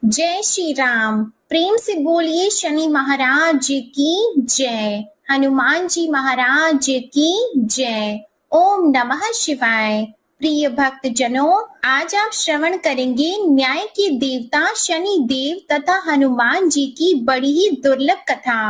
जय श्री राम। प्रेम से बोलिए शनि महाराज की जय, हनुमान जी महाराज की जय। ओम नमः शिवाय। प्रिय भक्त जनों, आज आप श्रवण करेंगे न्याय के देवता शनि देव तथा हनुमान जी की बड़ी ही दुर्लभ कथा।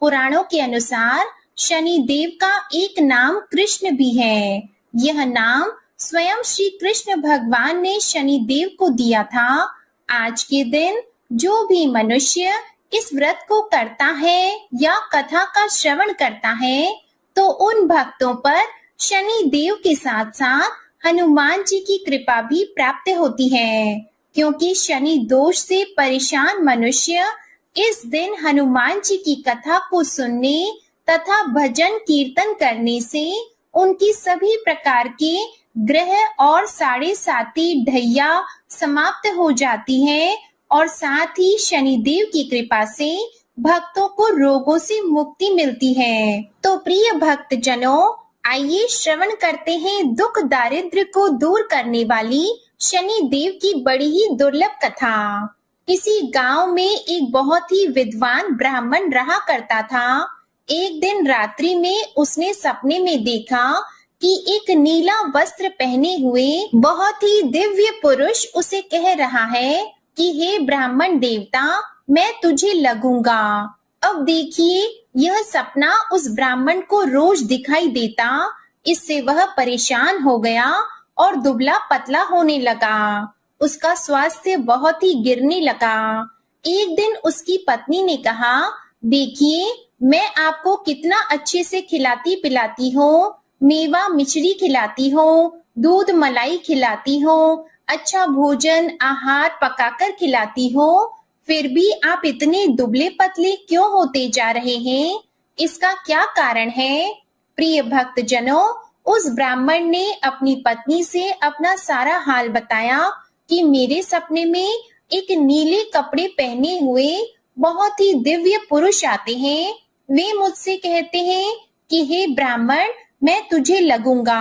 पुराणों के अनुसार शनि देव का एक नाम कृष्ण भी है। यह नाम स्वयं श्री कृष्ण भगवान ने शनि देव को दिया था। आज के दिन जो भी मनुष्य इस व्रत को करता है या कथा का श्रवण करता है, तो उन भक्तों पर शनि देव के साथ साथ हनुमान जी की कृपा भी प्राप्त होती है, क्योंकि शनि दोष से परेशान मनुष्य इस दिन हनुमान जी की कथा को सुनने तथा भजन कीर्तन करने से उनकी सभी प्रकार के ग्रह और साढ़े साती ढैया समाप्त हो जाती है और साथ ही शनिदेव की कृपा से भक्तों को रोगों से मुक्ति मिलती है। तो प्रिय भक्त जनों, आइए श्रवण करते हैं दुख दारिद्र्य को दूर करने वाली शनि देव की बड़ी ही दुर्लभ कथा। किसी गांव में एक बहुत ही विद्वान ब्राह्मण रहा करता था। एक दिन रात्रि में उसने सपने में देखा कि एक नीला वस्त्र पहने हुए बहुत ही दिव्य पुरुष उसे कह रहा है कि हे ब्राह्मण देवता, मैं तुझे लगूंगा। अब देखिए, यह सपना उस ब्राह्मण को रोज दिखाई देता। इससे वह परेशान हो गया और दुबला पतला होने लगा। उसका स्वास्थ्य बहुत ही गिरने लगा। एक दिन उसकी पत्नी ने कहा, देखिए, मैं आपको कितना अच्छे से खिलाती पिलाती हूँ, मेवा मिश्री खिलाती हूँ, दूध मलाई खिलाती हूँ, अच्छा भोजन आहार पकाकर खिलाती हूँ, फिर भी आप इतने दुबले पतले क्यों होते जा रहे हैं? इसका क्या कारण है? प्रिय भक्त जनों, उस ब्राह्मण ने अपनी पत्नी से अपना सारा हाल बताया कि मेरे सपने में एक नीले कपड़े पहने हुए बहुत ही दिव्य पुरुष आते हैं। वे मुझसे कहते हैं कि हे ब्राह्मण, मैं तुझे लगूंगा।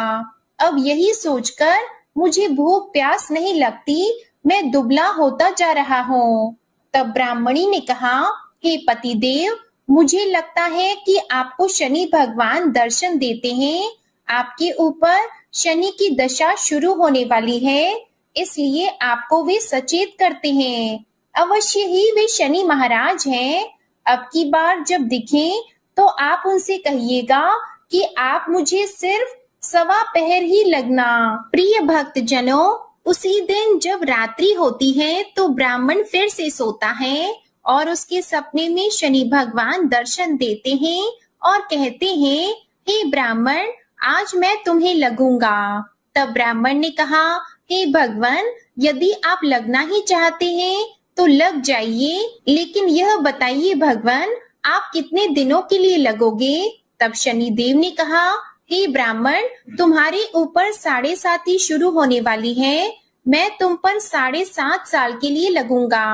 अब यही सोचकर मुझे भूख प्यास नहीं लगती, मैं दुबला होता जा रहा हूँ। तब ब्राह्मणी ने कहा, हे पतिदेव, मुझे लगता है कि आपको शनि भगवान दर्शन देते हैं। आपके ऊपर शनि की दशा शुरू होने वाली है, इसलिए आपको वे सचेत करते हैं। अवश्य ही वे शनि महाराज हैं। अब की बार जब दिखें तो आप उनसे कहिएगा कि आप मुझे सिर्फ 1.15 ही लगना। प्रिय भक्त जनों, उसी दिन जब रात्रि होती है तो ब्राह्मण फिर से सोता है और उसके सपने में शनि भगवान दर्शन देते हैं और कहते हैं, हे ब्राह्मण, आज मैं तुम्हें लगूंगा। तब ब्राह्मण ने कहा, हे भगवान, यदि आप लगना ही चाहते हैं तो लग जाइए, लेकिन यह बताइए भगवान, आप कितने दिनों के लिए लगोगे? तब शनि देव ने कहा, हे ब्राह्मण, तुम्हारे ऊपर 7.5 शुरू होने वाली है, मैं तुम पर 7.5 साल के लिए लगूंगा।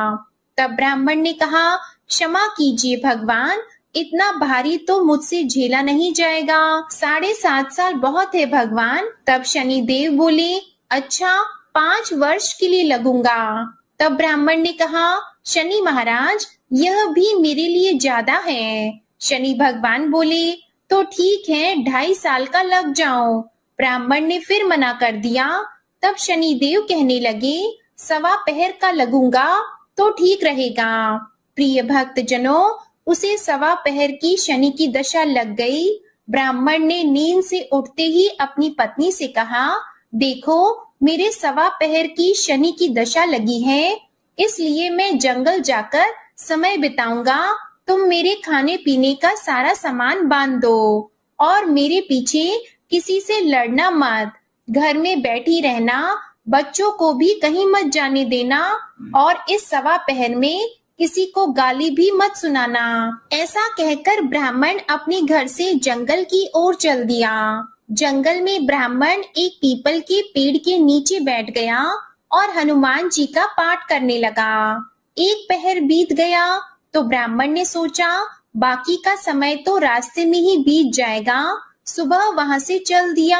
तब ब्राह्मण ने कहा, क्षमा कीजिए भगवान, इतना भारी तो मुझसे झेला नहीं जाएगा, 7.5 साल बहुत है भगवान। तब शनि देव बोले, अच्छा, 5 वर्ष के लिए लगूंगा। तब ब्राह्मण ने कहा, शनि महाराज, यह भी मेरे लिए ज्यादा है। शनि भगवान बोले, तो ठीक है, 2.5 साल का लग जाओ। ब्राह्मण ने फिर मना कर दिया। तब शनि देव कहने लगे, 1.15 का लगूंगा तो ठीक रहेगा। प्रिय भक्त जनों, उसे 1.15 की शनि की दशा लग गई। ब्राह्मण ने नींद से उठते ही अपनी पत्नी से कहा, देखो, मेरे 1.15 की शनि की दशा लगी है, इसलिए मैं जंगल जाकर समय बिताऊंगा। तुम मेरे खाने पीने का सारा सामान बांध दो और मेरे पीछे किसी से लड़ना मत, घर में बैठी रहना, बच्चों को भी कहीं मत जाने देना और इस 1.15 में किसी को गाली भी मत सुनाना। ऐसा कहकर ब्राह्मण अपने घर से जंगल की ओर चल दिया। जंगल में ब्राह्मण एक पीपल के पेड़ के नीचे बैठ गया और हनुमान जी का पाठ करने लगा। एक पहर बीत गया तो ब्राह्मण ने सोचा, बाकी का समय तो रास्ते में ही बीत जाएगा। सुबह वहां से चल दिया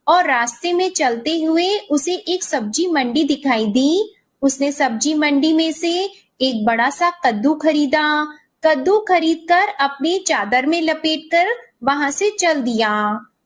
और रास्ते में चलते हुए उसे एक सब्जी मंडी दिखाई दी। उसने सब्जी मंडी में से एक बड़ा सा कद्दू खरीदा। कद्दू खरीदकर अपनी चादर में लपेटकर वहां से चल दिया।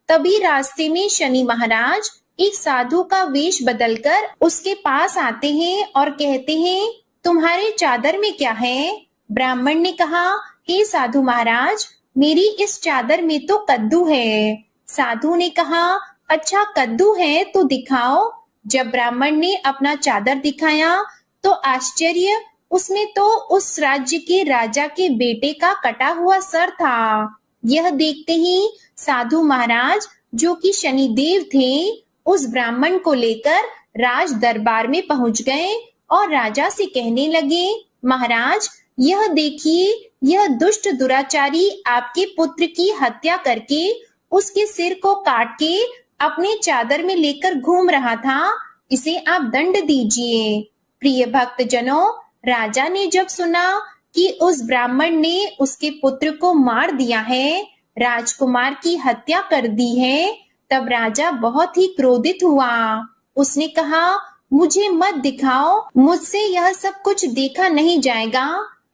तभी रास्ते में शनि महाराज एक साधु का वेश बदलकर उसके पास आते हैं और कहते हैं, तुम्हारे चादर में क्या है? ब्राह्मण ने कहा, हे साधु महाराज, मेरी इस चादर में तो कद्दू है। साधु ने कहा, अच्छा कद्दू है तो दिखाओ। जब ब्राह्मण ने अपना चादर दिखाया तो आश्चर्य, उसमें तो उस राज्य के राजा के बेटे का कटा हुआ सर था। यह देखते ही साधु महाराज, जो कि शनिदेव थे, उस ब्राह्मण को लेकर राज दरबार में पहुंच गए और राजा से कहने लगे, महाराज यह देखिए, यह दुष्ट दुराचारी आपके पुत्र की हत्या करके उसके सिर को काट के अपने चादर में लेकर घूम रहा था, इसे आप दंड दीजिए। प्रिय भक्त जनों, राजा ने जब सुना कि उस ब्राह्मण ने उसके पुत्र को मार दिया है, राजकुमार की हत्या कर दी है, तब राजा बहुत ही क्रोधित हुआ। उसने कहा, मुझे मत दिखाओ, मुझसे यह सब कुछ देखा नहीं जाएगा।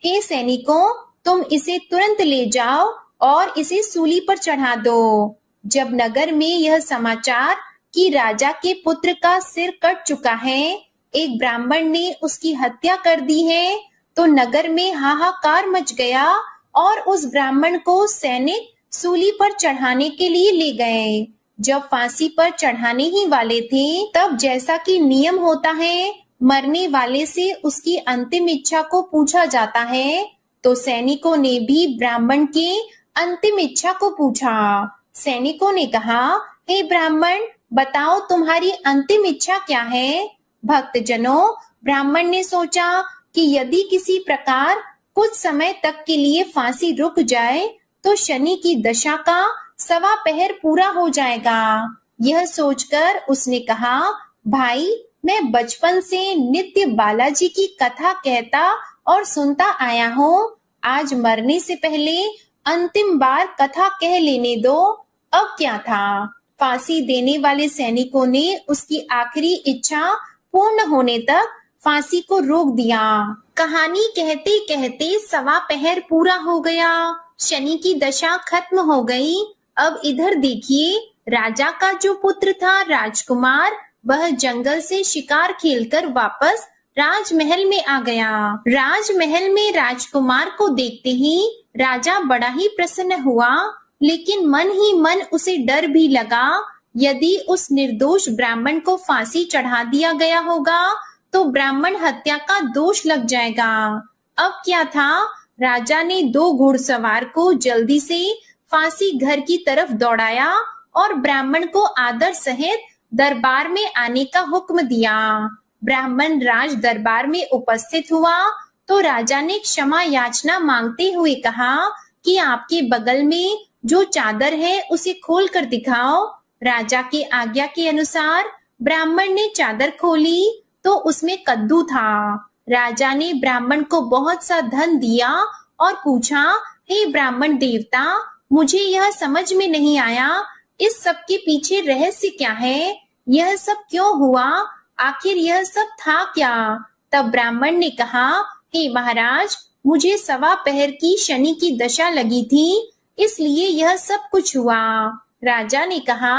हे सैनिकों, तुम इसे तुरंत ले जाओ और इसे सूली पर चढ़ा दो। जब नगर में यह समाचार कि राजा के पुत्र का सिर कट चुका है, एक ब्राह्मण ने उसकी हत्या कर दी है, तो नगर में हाहाकार मच गया और उस ब्राह्मण को सैनिक सूली पर चढ़ाने के लिए ले गए। जब फांसी पर चढ़ाने ही वाले थे, तब जैसा कि नियम होता है, मरने वाले से उसकी अंतिम इच्छा को पूछा जाता है, तो सैनिकों ने भी ब्राह्मण के अंतिम इच्छा को पूछा। सैनिकों ने कहा, हे ब्राह्मण, बताओ तुम्हारी अंतिम इच्छा क्या है? भक्तजनों, ब्राह्मण ने सोचा कि यदि किसी प्रकार कुछ समय तक के लिए फांसी रुक जाए तो शनि की दशा का 1.25 पहर पूरा हो जाएगा। यह सोचकर उसने कहा, भाई, मैं बचपन से नित्य बालाजी की कथा कहता और सुनता आया हूँ। आज मरने से पहले अंतिम बार कथा कह लेने दो। अब क्या था? फांसी देने वाले सैनिकों ने उसकी आखिरी इच्छा पूर्ण होने तक फांसी को रोक दिया। कहानी कहते कहते 1.25 पहर पूरा हो गया। शनि की दशा खत्म हो गई। अब इधर देखिए, राजा का जो पुत्र था राजकुमार, वह जंगल से शिकार खेलकर वापस राजमहल में आ गया। राजमहल में राजकुमार को देखते ही राजा बड़ा ही प्रसन्न हुआ, लेकिन मन ही मन उसे डर भी लगा। यदि उस निर्दोष ब्राह्मण को फांसी चढ़ा दिया गया होगा तो ब्राह्मण हत्या का दोष लग जाएगा। अब क्या था? राजा ने 2 घुड़सवार को जल्दी से फांसी घर की तरफ दौड़ाया और ब्राह्मण को आदर सहित दरबार में आने का हुक्म दिया। ब्राह्मण राज दरबार में उपस्थित हुआ तो राजा ने क्षमा याचना मांगते हुए कहा कि आपके बगल में जो चादर है उसे खोल कर दिखाओ। राजा की आज्ञा के अनुसार ब्राह्मण ने चादर खोली तो उसमें कद्दू था। राजा ने ब्राह्मण को बहुत सा धन दिया और पूछा, हे ब्राह्मण देवता, मुझे यह समझ में नहीं आया, इस सब के पीछे रहस्य क्या है? यह सब क्यों हुआ? आखिर यह सब था क्या? तब ब्राह्मण ने कहा, हे महाराज, मुझे 1.25 पहर की शनि की दशा लगी थी, इसलिए यह सब कुछ हुआ। राजा ने कहा,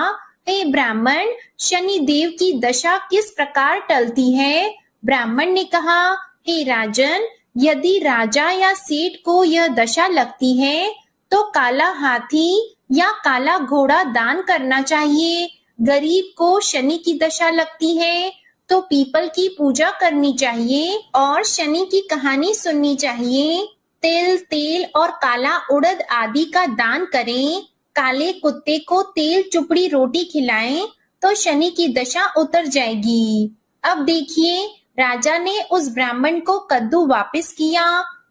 हे ब्राह्मण, शनि देव की दशा किस प्रकार टलती है? ब्राह्मण ने कहा, हे राजन, यदि राजा या सेठ को यह दशा लगती है तो काला हाथी या काला घोड़ा दान करना चाहिए। गरीब को शनि की दशा लगती है तो पीपल की पूजा करनी चाहिए और शनि की कहानी सुननी चाहिए। तिल, तेल और काला उड़द आदि का दान करें। काले कुत्ते को तेल चुपड़ी रोटी खिलाएं तो शनि की दशा उतर जाएगी। अब देखिए, राजा ने उस ब्राह्मण को कद्दू वापस किया।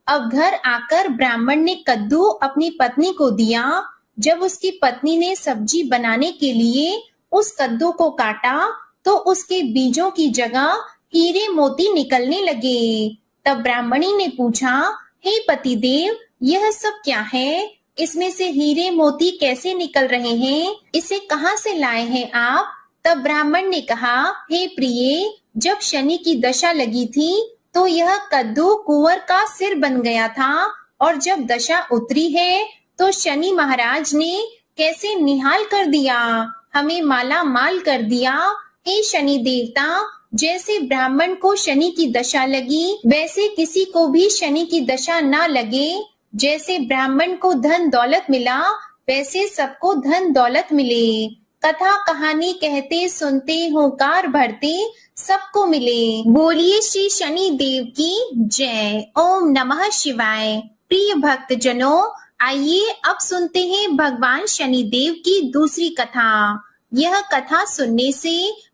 अब घर आकर ब्राह्मण ने कद्दू अपनी पत्नी को दिया। जब उसकी पत्नी ने सब्जी बनाने के लिए उस कद्दू को काटा तो उसके बीजों की जगह हीरे मोती निकलने लगे। तब ब्राह्मणी ने पूछा, हे पतिदेव, यह सब क्या है? इसमें से हीरे मोती कैसे निकल रहे हैं? इसे कहाँ से लाए हैं आप? तब ब्राह्मण ने कहा, हे प्रिय, जब शनि की दशा लगी थी तो यह कद्दू कुंवर का सिर बन गया था, और जब दशा उतरी है तो शनि महाराज ने कैसे निहाल कर दिया, हमें माला माल कर दिया। हे शनि देवता, जैसे ब्राह्मण को शनि की दशा लगी, वैसे किसी को भी शनि की दशा ना लगे। जैसे ब्राह्मण को धन दौलत मिला, वैसे सबको धन दौलत मिले। कथा कहानी कहते सुनते होकार भरते सबको मिले। बोलिए श्री शनि देव की जय। ओम नमः शिवाय। प्रिय भक्त जनों, आइए अब सुनते हैं भगवान शनि देव की दूसरी कथा। यह कथा सुनने से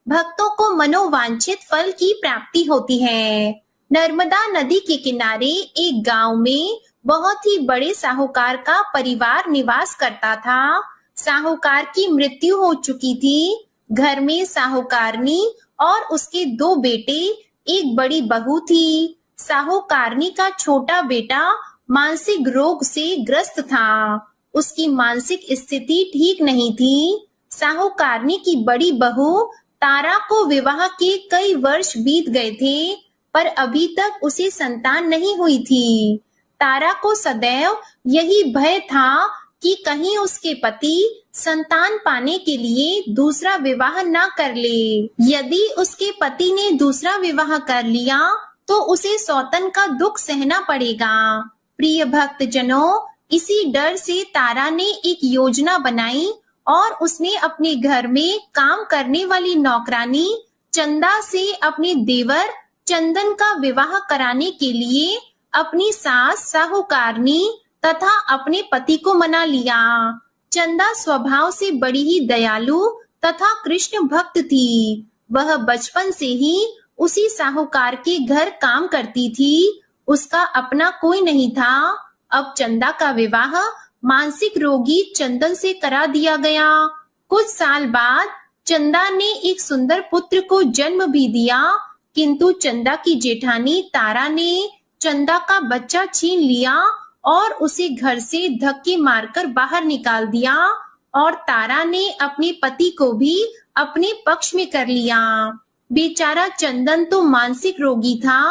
भक्तों को मनोवांछित फल की प्राप्ति होती है। नर्मदा नदी के किनारे एक गांव में बहुत ही बड़े साहूकार का परिवार निवास करता था। साहूकार की मृत्यु हो चुकी थी। घर में साहूकारनी और उसके 2 बेटे, एक बड़ी बहू थी। साहूकारनी का छोटा बेटा मानसिक रोग से ग्रस्त था। उसकी मानसिक स्थिति ठीक नहीं थी। साहूकारनी की बड़ी बहू तारा को विवाह के कई वर्ष बीत गए थे, पर अभी तक उसे संतान नहीं हुई थी। तारा को सदैव यही भय था कि कहीं उसके पति संतान पाने के लिए दूसरा विवाह ना कर ले। यदि उसके पति ने दूसरा विवाह कर लिया तो उसे सौतन का दुख सहना पड़ेगा। प्रिय भक्त जनों, इसी डर से तारा ने एक योजना बनाई और उसने अपने घर में काम करने वाली नौकरानी चंदा से अपने देवर चंदन का विवाह कराने के लिए अपनी सास साहूकारनी तथा अपने पति को मना लिया। चंदा स्वभाव से बड़ी ही दयालु तथा कृष्ण भक्त थी। वह बचपन से ही उसी साहूकार के घर काम करती थी। उसका अपना कोई नहीं था। अब चंदा का विवाह मानसिक रोगी चंदन से करा दिया गया। कुछ साल बाद चंदा ने एक सुंदर पुत्र को जन्म भी दिया, किंतु चंदा की जेठानी तारा ने चंदा का बच्चा छीन लिया और उसे घर से धक्के मारकर बाहर निकाल दिया, और तारा ने अपने पति को भी अपने पक्ष में कर लिया। बेचारा चंदन तो मानसिक रोगी था,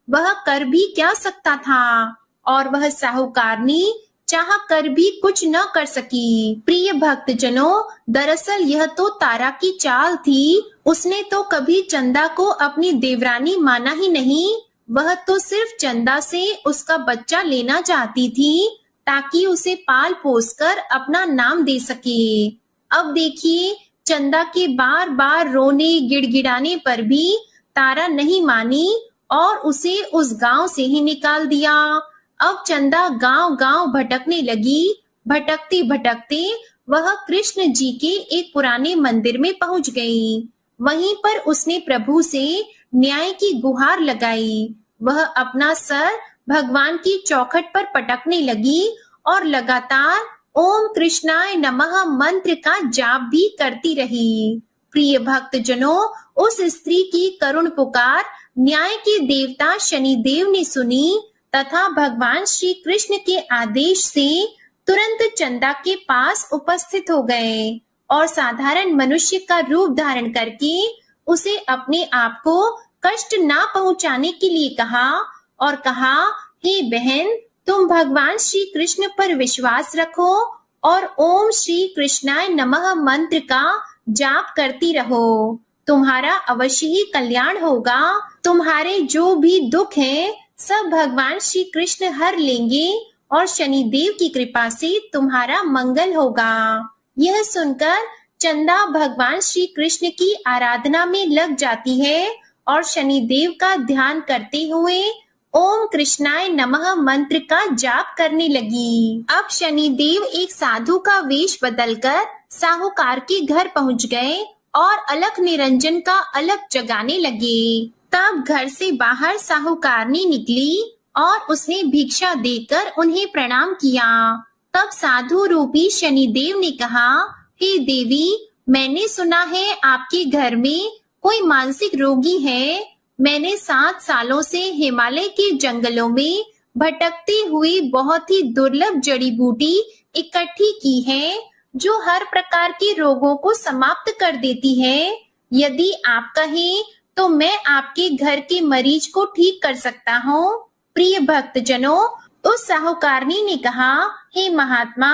वह कर भी क्या सकता था, और वह साहूकारनी चाह कर भी कुछ न कर सकी। प्रिय भक्त जनों, दरअसल यह तो तारा की चाल थी। उसने तो कभी चंदा को अपनी देवरानी माना ही नहीं। वह तो सिर्फ चंदा से उसका बच्चा लेना चाहती थी ताकि उसे पाल पोस कर अपना नाम दे सके। अब देखिए, चंदा के बार बार रोने गिड़गिड़ाने पर भी तारा नहीं मानी और उसे उस गांव से ही निकाल दिया। अब चंदा गांव गांव भटकने लगी। भटकते भटकते वह कृष्ण जी के एक पुराने मंदिर में पहुंच गई। वहीं पर उसने प्रभु से न्याय की गुहार लगाई। वह अपना सर भगवान की चौखट पर पटकने लगी और लगातार ओम कृष्णाय नमः मंत्र का जाप भी करती रही। प्रिय भक्त जनों, उस स्त्री की करुण पुकार न्याय के देवता शनिदेव ने सुनी तथा भगवान श्री कृष्ण के आदेश से तुरंत चंदा के पास उपस्थित हो गए और साधारण मनुष्य का रूप धारण करके उसे अपने आप को कष्ट ना पहुंचाने के लिए कहा और कहा, हे बहन, तुम भगवान श्री कृष्ण पर विश्वास रखो और ओम श्री कृष्णाय नमः मंत्र का जाप करती रहो। तुम्हारा अवश्य ही कल्याण होगा। तुम्हारे जो भी दुख हैं, सब भगवान श्री कृष्ण हर लेंगे और शनिदेव की कृपा से तुम्हारा मंगल होगा। यह सुनकर चंदा भगवान श्री कृष्ण की आराधना में लग जाती है और शनिदेव का ध्यान करते हुए ओम कृष्णाय नमः मंत्र का जाप करने लगी। अब शनिदेव एक साधु का वेश बदलकर साहूकार के घर पहुंच गए और अलख निरंजन का अलख जगाने लगे। तब घर से बाहर साहूकारनी निकली और उसने भिक्षा देकर उन्हें प्रणाम किया। तब साधु रूपी शनिदेव ने कहा, हे देवी, मैंने सुना है आपके घर में कोई मानसिक रोगी है। मैंने 7 सालों से हिमालय के जंगलों में भटकते हुए बहुत ही दुर्लभ जड़ी बूटी इकट्ठी की है, जो हर प्रकार के रोगों को समाप्त कर देती है। यदि आप कहें तो मैं आपके घर के मरीज को ठीक कर सकता हूँ। प्रिय भक्तजनों, उस साहूकारनी ने कहा, हे महात्मा,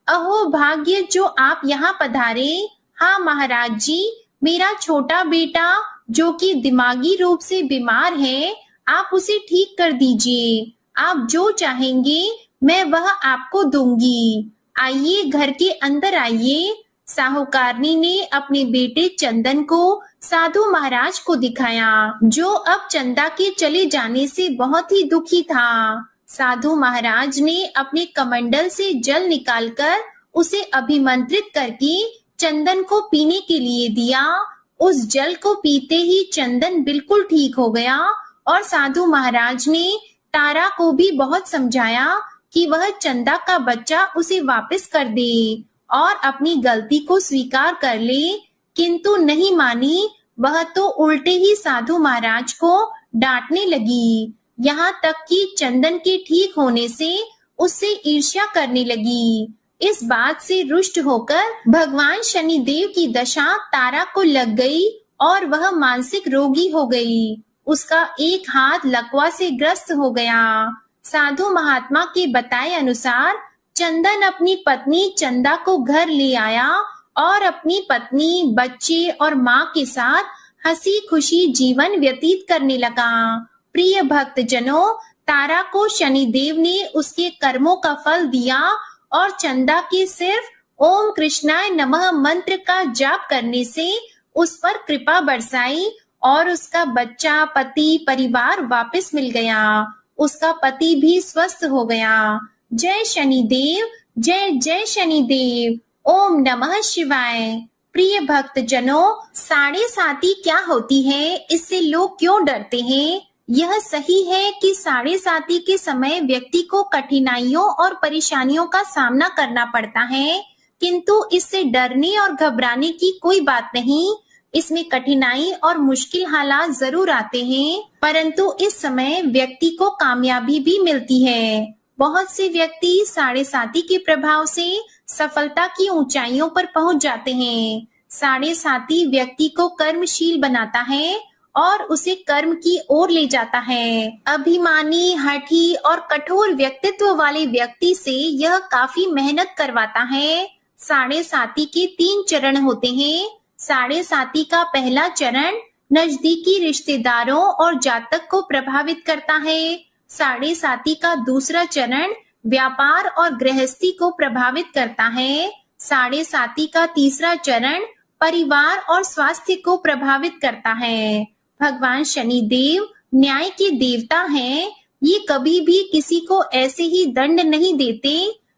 अहो भाग्य जो आप यहाँ पधारे। हाँ महाराज जी, मेरा छोटा बेटा जो कि दिमागी रूप से बीमार है, आप उसे ठीक कर दीजिए। आप जो चाहेंगे मैं वह आपको दूंगी। आइए, घर के अंदर आइए। साहूकारनी ने अपने बेटे चंदन को साधु महाराज को दिखाया, जो अब चंदा के चले जाने से बहुत ही दुखी था। साधु महाराज ने अपने कमंडल से जल निकालकर उसे अभिमंत्रित करके चंदन को पीने के लिए दिया। उस जल को पीते ही चंदन बिल्कुल ठीक हो गया और साधु महाराज ने तारा को भी बहुत समझाया कि वह चंदा का बच्चा उसे वापस कर दे और अपनी गलती को स्वीकार कर ले, किंतु नहीं मानी। वह तो उल्टे ही साधु महाराज को डांटने लगी, यहाँ तक कि चंदन के ठीक होने से उससे ईर्ष्या करने लगी। इस बात से रुष्ट होकर भगवान शनिदेव की दशा तारा को लग गई और वह मानसिक रोगी हो गई। उसका एक हाथ लकवा से ग्रस्त हो गया। साधु महात्मा के बताए अनुसार चंदन अपनी पत्नी चंदा को घर ले आया और अपनी पत्नी, बच्चे और माँ के साथ हंसी खुशी जीवन व्यतीत करने लगा। प्रिय भक्तजनों, तारा को शनिदेव ने उसके कर्मों का फल दिया और चंदा के सिर्फ ओम कृष्णाय नमः मंत्र का जाप करने से उस पर कृपा बरसाई और उसका बच्चा, पति, परिवार वापस मिल गया। उसका पति भी स्वस्थ हो गया। जय शनिदेव, जय जय शनिदेव। ओम नमः शिवाय। प्रिय भक्तजनों, साढ़े साती क्या होती है, इससे लोग क्यों डरते हैं? यह सही है कि साढ़े साती के समय व्यक्ति को कठिनाइयों और परेशानियों का सामना करना पड़ता है, किंतु इससे डरने और घबराने की कोई बात नहीं। इसमें कठिनाई और मुश्किल हालात जरूर आते हैं, परंतु इस समय व्यक्ति को कामयाबी भी मिलती है। बहुत से व्यक्ति साढ़े साती के प्रभाव से सफलता की ऊंचाइयों पर पहुंच जाते हैं। साढ़े साती व्यक्ति को कर्मशील बनाता है और उसे कर्म की ओर ले जाता है। अभिमानी, हठी और कठोर व्यक्तित्व वाले व्यक्ति से यह काफी मेहनत करवाता है। साढ़े साती के 3 चरण होते हैं। साढ़े साती का पहला चरण नजदीकी रिश्तेदारों और जातक को प्रभावित करता है। साढ़े साती का दूसरा चरण व्यापार और गृहस्थी को प्रभावित करता है। साढ़े साती का तीसरा चरण परिवार और स्वास्थ्य को प्रभावित करता है। भगवान शनिदेव न्याय के देवता हैं। ये कभी भी किसी को ऐसे ही दंड नहीं देते।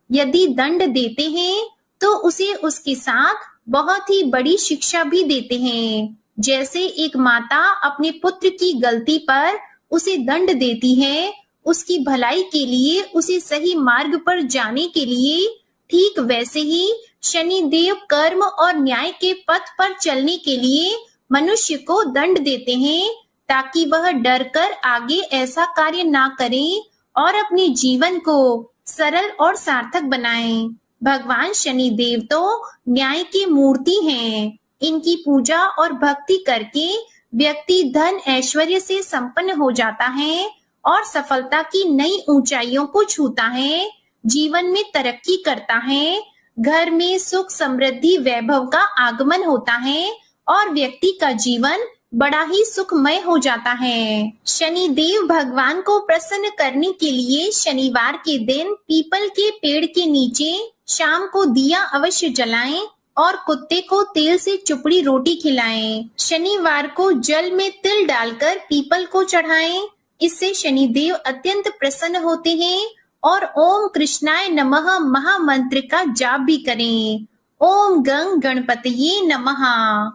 यदि दंड देते हैं तो उसे उसके साथ बहुत ही बड़ी शिक्षा भी देते हैं। जैसे एक माता अपने पुत्र की गलती पर उसे दंड देती है, उसकी भलाई के लिए, उसे सही मार्ग पर जाने के लिए, ठीक वैसे ही शनिदेव कर्म और न्याय के पथ पर चलने के लिए मनुष्य को दंड देते हैं, ताकि वह डरकर आगे ऐसा कार्य ना करे और अपने जीवन को सरल और सार्थक बनाएं। भगवान शनिदेव तो न्याय की मूर्ति हैं। इनकी पूजा और भक्ति करके व्यक्ति धन ऐश्वर्य से संपन्न हो जाता है और सफलता की नई ऊंचाइयों को छूता है, जीवन में तरक्की करता है, घर में सुख समृद्धि वैभव का आगमन होता है और व्यक्ति का जीवन बड़ा ही सुखमय हो जाता है। शनिदेव भगवान को प्रसन्न करने के लिए शनिवार के दिन पीपल के पेड़ के नीचे शाम को दिया अवश्य जलाएं और कुत्ते को तेल से चुपड़ी रोटी खिलाएं। शनिवार को जल में तिल डालकर पीपल को चढ़ाएं। इससे शनिदेव अत्यंत प्रसन्न होते हैं और ओम कृष्णाय नमः महामंत्र का जाप भी करें। ओम गंग गणपतये नमः।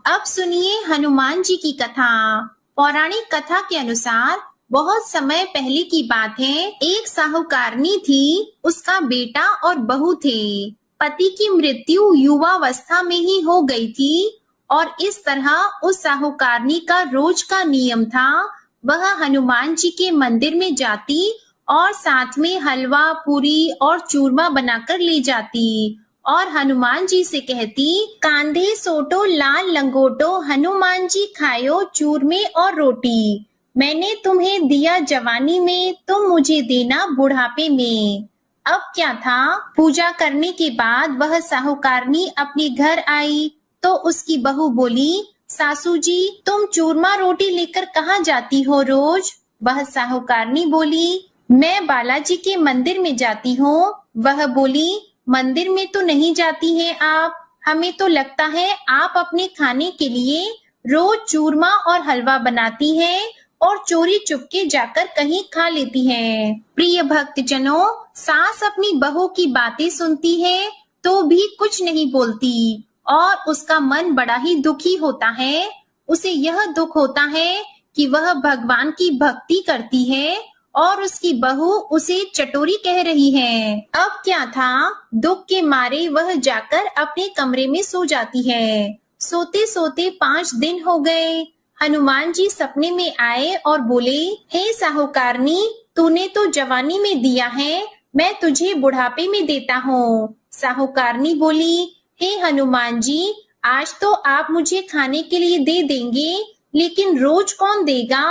अब सुनिए हनुमान जी की कथा। पौराणिक कथा के अनुसार बहुत समय पहले की बात है, एक साहूकारनी थी, उसका बेटा और बहू थे। पति की मृत्यु युवावस्था में ही हो गई थी और इस तरह उस साहूकारनी का रोज का नियम था, वह हनुमान जी के मंदिर में जाती और साथ में हलवा, पूरी और चूरमा बनाकर ले जाती और हनुमान जी से कहती, कांधे सोटो लाल लंगोटो, हनुमान जी खायो चूरमे और रोटी। मैंने तुम्हें दिया जवानी में, तुम मुझे देना बुढ़ापे में। अब क्या था, पूजा करने के बाद वह साहूकारनी अपने घर आई तो उसकी बहू बोली, सासू जी तुम चूरमा रोटी लेकर कहाँ जाती हो रोज? वह साहूकारनी बोली, मैं बालाजी के मंदिर में जाती हूँ। वह बोली, मंदिर में तो नहीं जाती हैं आप, हमें तो लगता है आप अपने खाने के लिए रोज चूरमा और हलवा बनाती हैं और चोरी चुपके जाकर कहीं खा लेती हैं। प्रिय भक्तजनों, सास अपनी बहू की बातें सुनती है तो भी कुछ नहीं बोलती और उसका मन बड़ा ही दुखी होता है। उसे यह दुख होता है कि वह भगवान की भक्ति करती है और उसकी बहू उसे चटोरी कह रही है। अब क्या था, दुख के मारे वह जाकर अपने कमरे में सो जाती है। सोते सोते 5 दिन हो गए। हनुमान जी सपने में आए और बोले, हे साहूकारनी, तूने तो जवानी में दिया है, मैं तुझे बुढ़ापे में देता हूँ। साहूकारनी बोली, हे हनुमान जी, आज तो आप मुझे खाने के लिए दे देंगे, लेकिन रोज कौन देगा?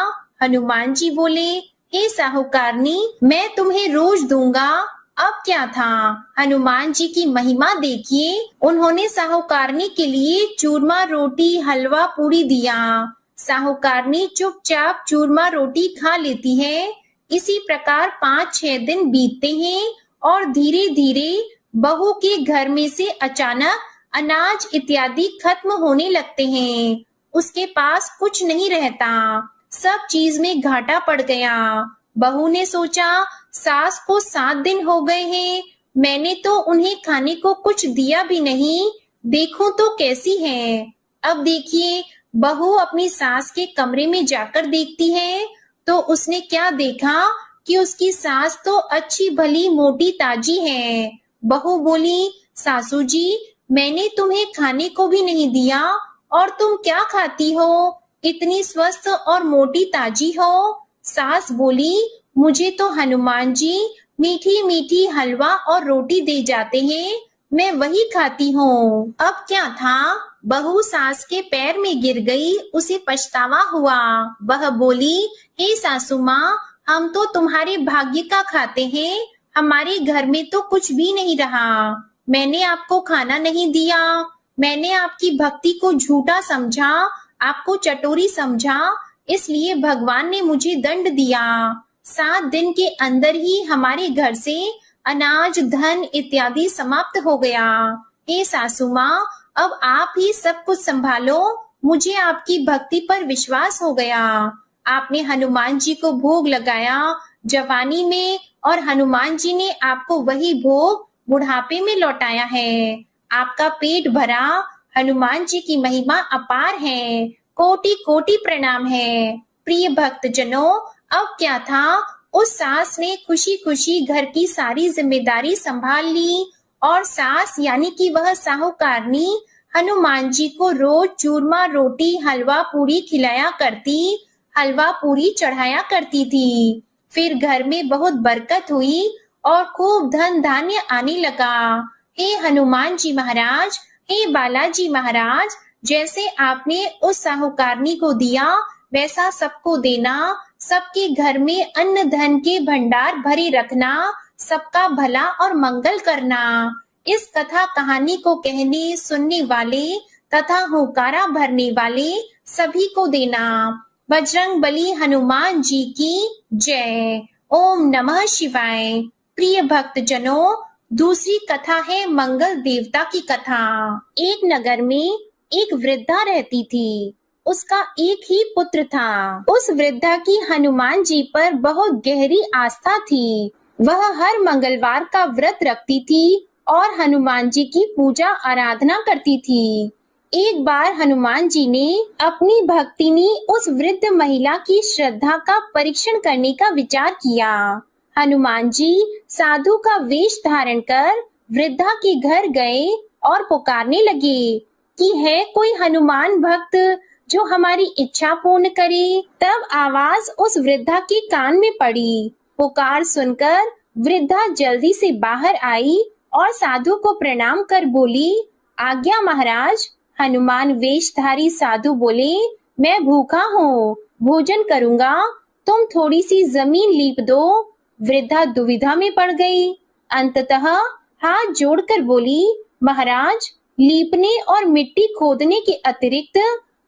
हनुमान जी बोले, हे साहूकारनी, मैं तुम्हें रोज दूंगा। अब क्या था, हनुमान जी की महिमा देखिए, उन्होंने साहूकारनी के लिए चूरमा रोटी हलवा पूरी दिया। साहूकारनी चुपचाप चूरमा रोटी खा लेती है। इसी प्रकार 5-6 दिन बीतते हैं और धीरे धीरे बहू के घर में से अचानक अनाज इत्यादि खत्म होने लगते हैं। उसके पास कुछ नहीं रहता, सब चीज में घाटा पड़ गया। बहू ने सोचा, सास को 7 दिन हो गए हैं, मैंने तो उन्हें खाने को कुछ दिया भी नहीं, देखूं तो कैसी है। अब देखिए, बहू अपनी सास के कमरे में जाकर देखती है तो उसने क्या देखा कि उसकी सास तो अच्छी भली मोटी ताजी है। बहू बोली, सासू जी, मैंने तुम्हें खाने को भी नहीं दिया और तुम क्या खाती हो, इतनी स्वस्थ और मोटी ताजी हो। सास बोली, मुझे तो हनुमान जी मीठी मीठी हलवा और रोटी दे जाते हैं, मैं वही खाती हूँ। अब क्या था, बहू सास के पैर में गिर गई, उसे पछतावा हुआ। वह बोली, हे सासू माँ, हम तो तुम्हारे भाग्य का खाते हैं, हमारे घर में तो कुछ भी नहीं रहा। मैंने आपको खाना नहीं दिया, मैंने आपकी भक्ति को झूठा समझा, आपको चटोरी समझा, इसलिए भगवान ने मुझे दंड दिया। 7 दिन के अंदर ही हमारे घर से अनाज धन इत्यादि समाप्त हो गया। हे सासू माँ, अब आप ही सब कुछ संभालो, मुझे आपकी भक्ति पर विश्वास हो गया। आपने हनुमान जी को भोग लगाया जवानी में और हनुमान जी ने आपको वही भोग बुढ़ापे में लौटाया है। आपका पेट भरा, हनुमान जी की महिमा अपार है, कोटि कोटि प्रणाम है। प्रिय भक्तजनों, अब क्या था, उस सास ने खुशी खुशी घर की सारी जिम्मेदारी संभाल ली और सास यानी कि वह साहूकारनी हनुमान जी को रोज चूरमा रोटी हलवा पूरी खिलाया करती, हलवा पूरी चढ़ाया करती थी। फिर घर में बहुत बरकत हुई और खूब धन धान्य आने लगा। हे हनुमान जी महाराज, हे बालाजी महाराज, जैसे आपने उस साहूकारनी को दिया वैसा सबको देना, सबके घर में अन्न धन के भंडार भरे रखना, सबका भला और मंगल करना। इस कथा कहानी को कहने सुनने वाले तथा हुंकारा भरने वाले सभी को देना। बजरंगबली हनुमान जी की जय। ओम नमः शिवाय। प्रिय भक्तजनों, दूसरी कथा है मंगल देवता की कथा। एक नगर में एक वृद्धा रहती थी, उसका एक ही पुत्र था। उस वृद्धा की हनुमान जी पर बहुत गहरी आस्था थी। वह हर मंगलवार का व्रत रखती थी और हनुमान जी की पूजा आराधना करती थी। एक बार हनुमान जी ने अपनी भक्तिनी उस वृद्ध महिला की श्रद्धा का परीक्षण करने का विचार किया। हनुमान जी साधु का वेश धारण कर वृद्धा के घर गए और पुकारने लगे कि है कोई हनुमान भक्त जो हमारी इच्छा पूर्ण करे। तब आवाज उस वृद्धा के कान में पड़ी। पुकार सुनकर वृद्धा जल्दी से बाहर आई और साधु को प्रणाम कर बोली, आज्ञा महाराज। हनुमान वेशधारी साधु बोले, मैं भूखा हूँ, भोजन करूंगा, तुम थोड़ी सी जमीन लीप दो। वृद्धा दुविधा में पड़ गई। अंततः हाथ जोड़कर बोली, महाराज, लीपने और मिट्टी खोदने के अतिरिक्त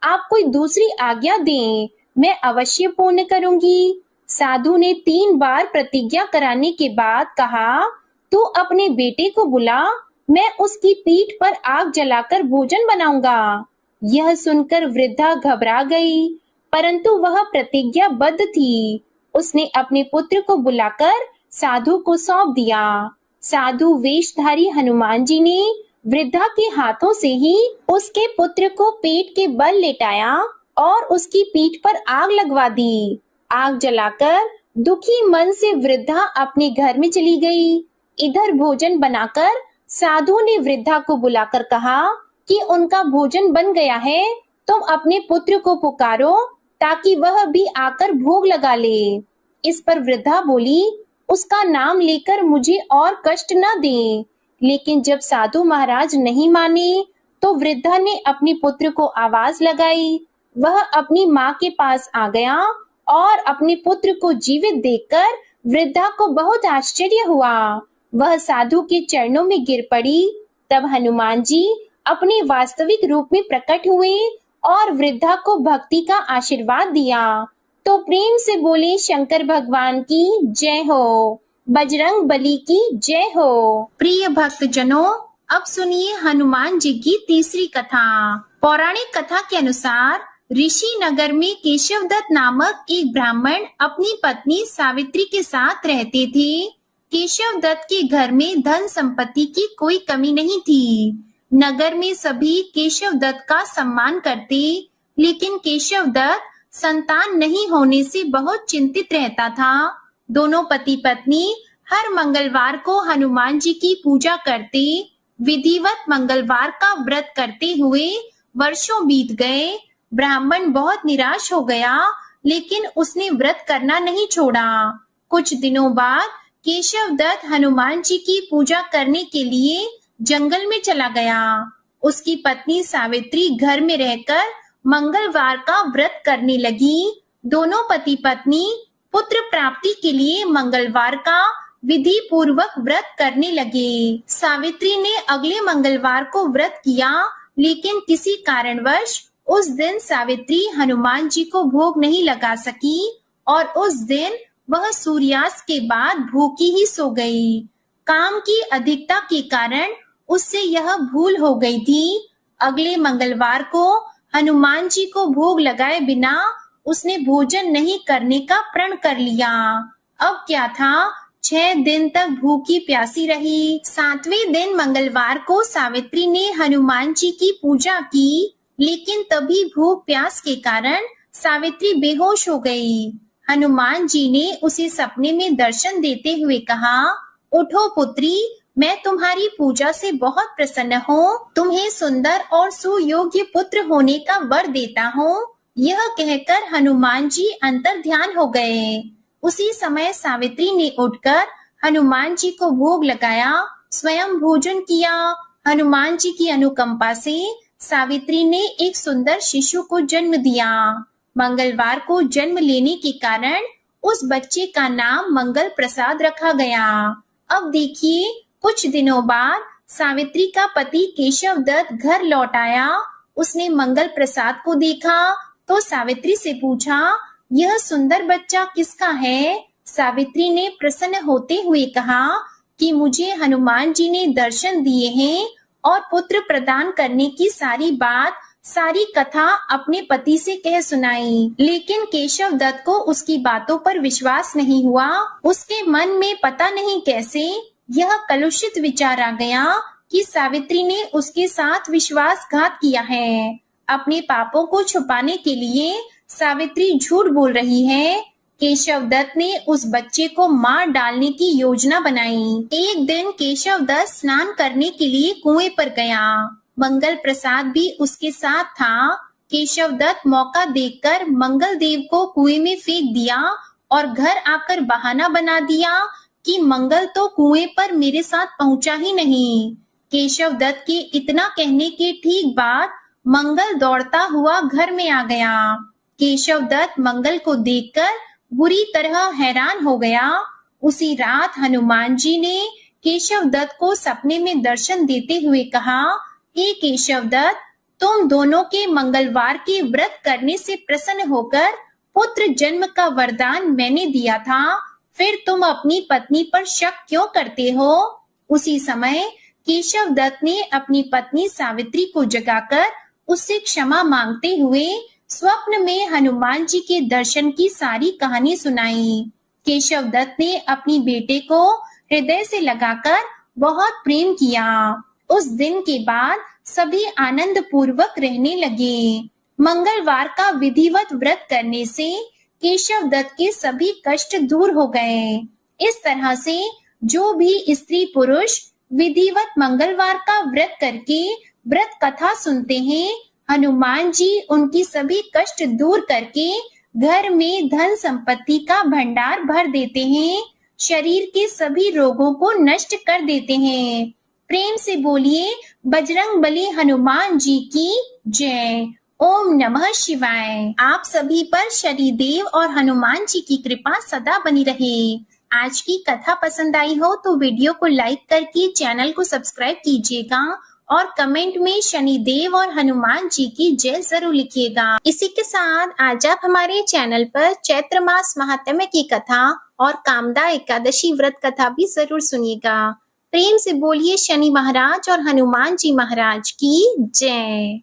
आप कोई दूसरी आज्ञा दें, मैं अवश्य पूर्ण करूंगी। साधु ने 3 बार प्रतिज्ञा कराने के बाद कहा, तू अपने बेटे को बुला, मैं उसकी पीठ पर आग जलाकर भोजन बनाऊंगा। यह सुनकर वृद्धा घबरा गई, परंतु वह प्रतिज्ञाबद्ध थी। उसने अपने पुत्र को बुलाकर साधु को सौंप दिया। साधु वेशधारी हनुमान जी ने वृद्धा के हाथों से ही उसके पुत्र को पेट के बल लेटाया और उसकी पीठ पर आग लगवा दी। आग जलाकर दुखी मन से वृद्धा अपने घर में चली गई। इधर भोजन बनाकर साधु ने वृद्धा को बुलाकर कहा कि उनका भोजन बन गया है, तुम अपने पुत्र को पुकारो ताकि वह भी आकर भोग लगा ले। इस पर वृद्धा बोली, उसका नाम लेकर मुझे और कष्ट न दें। लेकिन जब साधु महाराज नहीं माने तो वृद्धा ने अपने पुत्र को आवाज लगाई। वह अपनी माँ के पास आ गया और अपने पुत्र को जीवित देखकर वृद्धा को बहुत आश्चर्य हुआ। वह साधु के चरणों में गिर पड़ी। तब हनुमान जी अपने वास्तविक रूप में प्रकट हुए और वृद्धा को भक्ति का आशीर्वाद दिया। तो प्रेम से बोले, शंकर भगवान की जय हो, बजरंग बली की जय हो। प्रिय भक्त जनों, अब सुनिए हनुमान जी की तीसरी कथा। पौराणिक कथा के अनुसार ऋषि नगर में केशवदत्त नामक एक ब्राह्मण अपनी पत्नी सावित्री के साथ रहते थे। केशवदत्त के घर में धन संपत्ति की कोई कमी नहीं थी। नगर में सभी केशवदत्त का सम्मान करते, लेकिन केशवदत्त संतान नहीं होने से बहुत चिंतित रहता था। दोनों पति पत्नी हर मंगलवार को हनुमान जी की पूजा करते। विधिवत मंगलवार का व्रत करते हुए वर्षों बीत गए। ब्राह्मण बहुत निराश हो गया, लेकिन उसने व्रत करना नहीं छोड़ा। कुछ दिनों बाद केशवदत्त हनुमान जी की पूजा करने के लिए जंगल में चला गया। उसकी पत्नी सावित्री घर में रहकर मंगलवार का व्रत करने लगी। दोनों पति पत्नी पुत्र प्राप्ति के लिए मंगलवार का विधि पूर्वक व्रत करने लगे। सावित्री ने अगले मंगलवार को व्रत किया, लेकिन किसी कारणवश उस दिन सावित्री हनुमान जी को भोग नहीं लगा सकी और उस दिन वह सूर्यास्त के बाद भूखी ही सो गई। काम की अधिकता के कारण उससे यह भूल हो गई थी। अगले मंगलवार को हनुमान जी को भोग लगाए बिना उसने भोजन नहीं करने का प्रण कर लिया। अब क्या था, 6 दिन तक भूखी प्यासी रही। 7वें दिन मंगलवार को सावित्री ने हनुमान जी की पूजा की, लेकिन तभी भूख प्यास के कारण सावित्री बेहोश हो गई। हनुमान जी ने उसे सपने में दर्शन देते हुए कहा, उठो पुत्री, मैं तुम्हारी पूजा से बहुत प्रसन्न हूँ। तुम्हें सुंदर और सुयोग्य पुत्र होने का वर देता हूँ। यह कहकर हनुमान जी अंतर ध्यान हो गए। उसी समय सावित्री ने उठकर हनुमान जी को भोग लगाया, स्वयं भोजन किया। हनुमान जी की अनुकंपा से सावित्री ने एक सुंदर शिशु को जन्म दिया। मंगलवार को जन्म लेने के कारण उस बच्चे का नाम मंगल प्रसाद रखा गया। अब देखिए, कुछ दिनों बाद सावित्री का पति केशवदत्त घर लौट आया। उसने मंगल प्रसाद को देखा तो सावित्री से पूछा, यह सुंदर बच्चा किसका है? सावित्री ने प्रसन्न होते हुए कहा कि मुझे हनुमान जी ने दर्शन दिए हैं और पुत्र प्रदान करने की सारी कथा अपने पति से कह सुनाई। लेकिन केशवदत्त को उसकी बातों पर विश्वास नहीं हुआ। उसके मन में पता नहीं कैसे यह कलुषित विचार आ गया कि सावित्री ने उसके साथ विश्वासघात किया है। अपने पापों को छुपाने के लिए सावित्री झूठ बोल रही है। केशवदत्त ने उस बच्चे को मार डालने की योजना बनाई। एक दिन केशवदत्त स्नान करने के लिए कुएं पर गया। मंगल प्रसाद भी उसके साथ था। केशवदत्त मौका देखकर मंगल देव को कुएं में फेंक दिया और घर आकर बहाना बना दिया कि मंगल तो कुएं पर मेरे साथ पहुंचा ही नहीं। केशव दत्त के इतना कहने के ठीक बाद मंगल दौड़ता हुआ घर में आ गया। केशव दत्त मंगल को देखकर बुरी तरह हैरान हो गया। उसी रात हनुमान जी ने केशव दत्त को सपने में दर्शन देते हुए कहा, हे केशव दत्त, तुम दोनों के मंगलवार के व्रत करने से प्रसन्न होकर पुत्र जन्म का वरदान मैंने दिया था, फिर तुम अपनी पत्नी पर शक क्यों करते हो? उसी समय केशव दत्त ने अपनी पत्नी सावित्री को जगाकर उससे क्षमा मांगते हुए स्वप्न में हनुमान जी के दर्शन की सारी कहानी सुनाई। केशव दत्त ने अपनी बेटे को हृदय से लगाकर बहुत प्रेम किया। उस दिन के बाद सभी आनंद पूर्वक रहने लगे। मंगलवार का विधिवत व्रत करने से केशव दत्त के सभी कष्ट दूर हो गए। इस तरह से जो भी स्त्री पुरुष विधिवत मंगलवार का व्रत करके व्रत कथा सुनते हैं, हनुमान जी उनकी सभी कष्ट दूर करके घर में धन संपत्ति का भंडार भर देते हैं, शरीर के सभी रोगों को नष्ट कर देते हैं। प्रेम से बोलिए बजरंगबली हनुमान जी की जय। ओम नमः शिवाय। आप सभी पर शनिदेव और हनुमान जी की कृपा सदा बनी रहे। आज की कथा पसंद आई हो तो वीडियो को लाइक करके चैनल को सब्सक्राइब कीजिएगा और कमेंट में शनिदेव और हनुमान जी की जय जरूर लिखिएगा। इसी के साथ आज आप हमारे चैनल पर चैत्र मास महात्म्य की कथा और कामदा एकादशी व्रत कथा भी जरूर सुनिएगा। प्रेम से बोलिए शनि महाराज और हनुमान जी महाराज की जय।